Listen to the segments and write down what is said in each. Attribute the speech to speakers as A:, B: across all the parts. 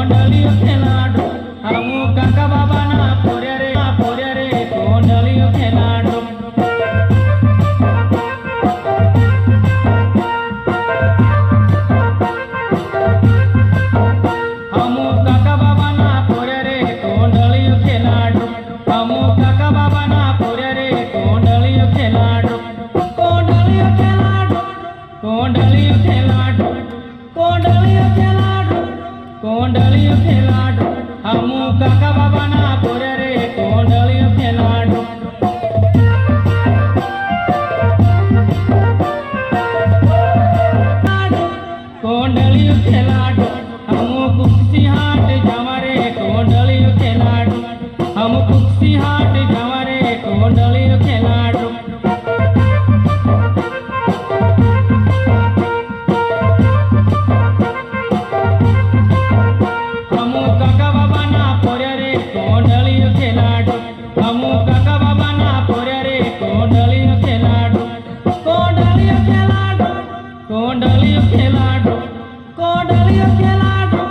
A: कोंडलियो खेलाडो हमू काका बाबा ना पोरे रे कोंडलियो खेलाडो हमू काका बाबा ना पोरे रे कोंडलियो खेलाडो हमू काका बाबा ना पोरे रे कोंडलियो खेलाडो कोंडलियो खेलाडो कोंडलियो खेलाडो कोंडलियो खेलाडो कोंडलियो खेलाडो हमू काका बाबा ना पोरे रे कोंडलियो खेलाडो कोंडलियो खेलाडो हमू कुक्सी हाट जावा रे कोंडलियो खेलाडो हमू कुक्सी हाट जावा रे कोंडलियो खेलाडो हमू काका बाबा ना पोरे रे कोंडलियो खेलाडो हमू काका बाबा ना पोरे रे कोंडलियो खेलाडो कोंडलियो खेलाडो कोंडलियो खेलाडो कोंडलियो खेलाडो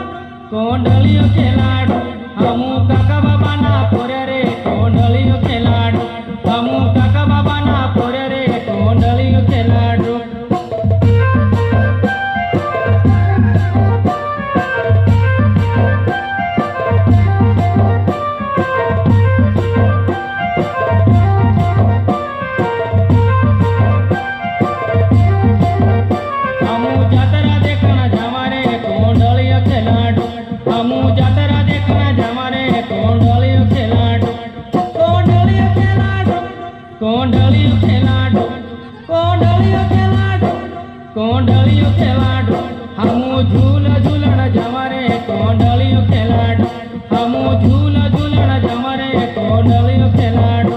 A: कोंडलियो खेलाडो हमू काका बाबा ना पोरे रे कोंडलियो खेलाडो हमू काका बाबा ना पोरे रे कोंडलियो खेलाडो हमू जातरा देखना जावा रे कोंडलियो खेलाडो हमू जातरा देखना जावा रे कोंडलियो खेलाडो कोंडलियो खेलाडो कोंडलियो खेलाडो कोंडलियो खेलाडो कोंडलियो खेलाडो हमू झूल झूलण जावा रे कोंडलियो खेलाडो हमू झूल झूलण जावा रे कोंडलियो खेलाडो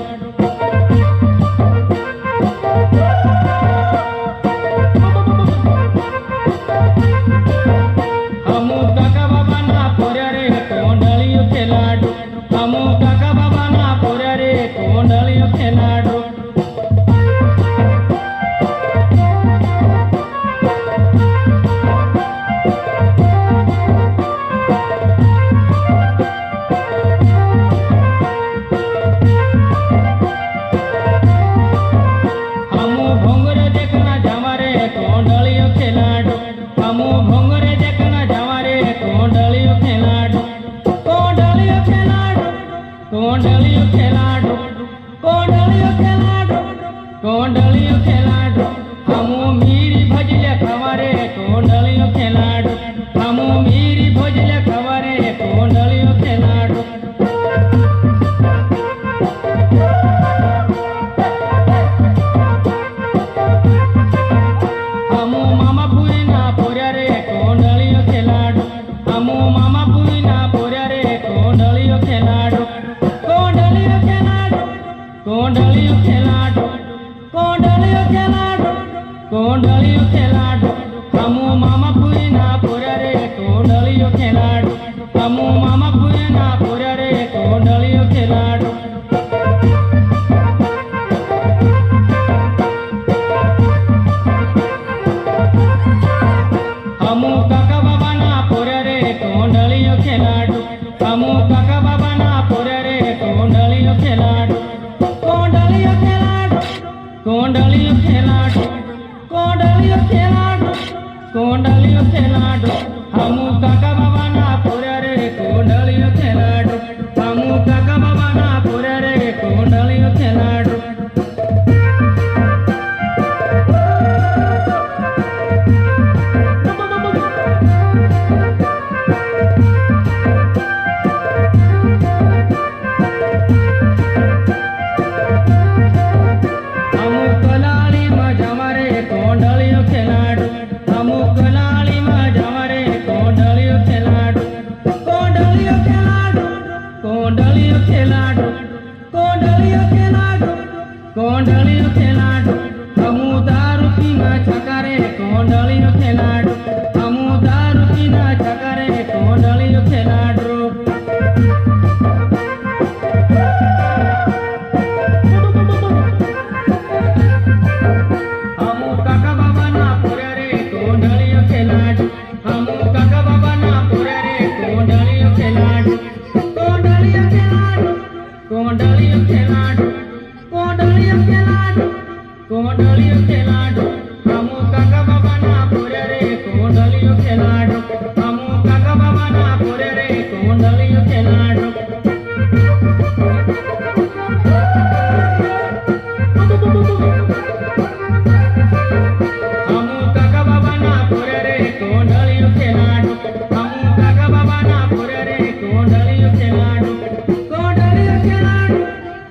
A: हमू काका बाबा ना पोरे रे कोंडलियो खेलाडो हमू काका बाबा ना पोरे रे कोंडलियो खेलाडो हमू भोंगरे देखना जावा रे कोंडलियो खेलाडो हमू भोंगरे देखना जावा रे कोंडलियो खेलाडो कोंडलियो खेलाडो कोंडलियो खेलाडो कोंडलियो खेलाडो कोंडलियो खेलाडो हमू मीरी भजले खवा रे कोंडलियो खेलाडो हमू मीरी भजले खवा रे कोंडलियो खेलाडो हमू मामा पुरी ना पोरे रे कोंडलियो खेलाडो हमू मामा पुरी ना पोरे रे कोंडलियो खेलाडो कोंडलियो खेलाडो कोंडलियो खेलाडो कोंडलियो खेलाडो कोंडलियो खेलाडो हमू मामा पुरी ना पोरे रे कोंडलियो खेलाडो हमू मामा पुरी ना पोरे रे कोंडलियो खेलाडो हमू काका बाबा ना पोरे रे कोंडलियो खेलाडो हमू काका बाबा ना पोरे रे कोंडलियो खेलाडो कोंडलियो खेलाडो कोंडलियो खेलाडो कोंडलियो खेलाडो कोंडलियो खेलाडो हमू काका बाबा ना पोरे रे कोंडलियो खेलाडो हमू काका बाबा ना पोरे रे कोंडलियो खेलाडो हमू कलाली में जावा रे कोंडलियो खेलाडो हमू कलाली में जावा रे कोंडलियो खेलाडो कोंडलियो खेलाडो कोंडलियो खेलाडो कोंडलियो खेलाडो कोंडलियो खेलाडो हमू दारू पीना छका रे कोंडलियो खेलाडो हमू दारू पीना छका रे कोंडलियो खेलाडो हमू काका बाबा ना पोरे रे कोंडलियो खेलाडो हमू काका बाबा ना पोरे रे कोंडलियो કોંડળિયો ખેલાડો હમુ કાકા બાબાના પોરે રે કોંડળિયો ખેલાડો હમુ કાકા બાબાના પોરે રે કોંડળિયો ખેલાડો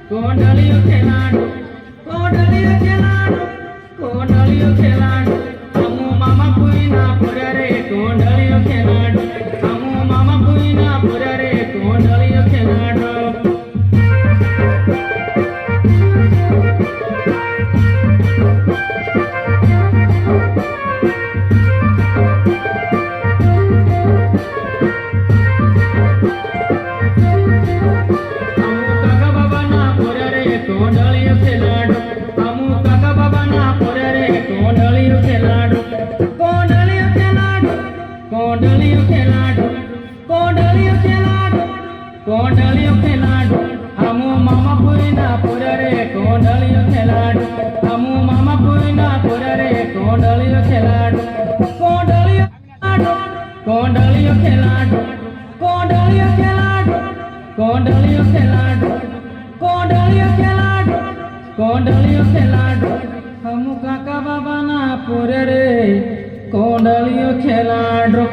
A: કોંડળિયો ખેલાડો કોંડળિયો ખેલાડો કોંડળિયો ખેલાડો હમુ મામા પુઈના પોરે રે કોંડળિયો ખેલાડો હમુ મામા પુઈના પોરે રે કોંડળિયો ખેલાડો કોંડળિયો ખેલાડો હમુ કાકા બાબાના પોરે રે કોંડળિયો ખેલાડો કોંડળિયો ખેલાડો કોંડળિયો ખેલાડો કોંડળિયો ખેલાડો કોંડળિયો ખેલાડો હમુ મામા પુરીના પોરે રે કોંડળિયો ખેલાડો હમુ મામા પુરીના પોરે રે કોંડળિયો ખેલાડો કોંડળિયો ખેલાડો કોંડળિયો ખેલાડો કોંડળિયો ખેલાડો કોંડળિયો ખેલાડો કોંડળિયો ખેલાડો કોંડળિયો ખેલાડો હમુ કાકા બાબાના પોરે રે કોંડળિયો ખેલાડો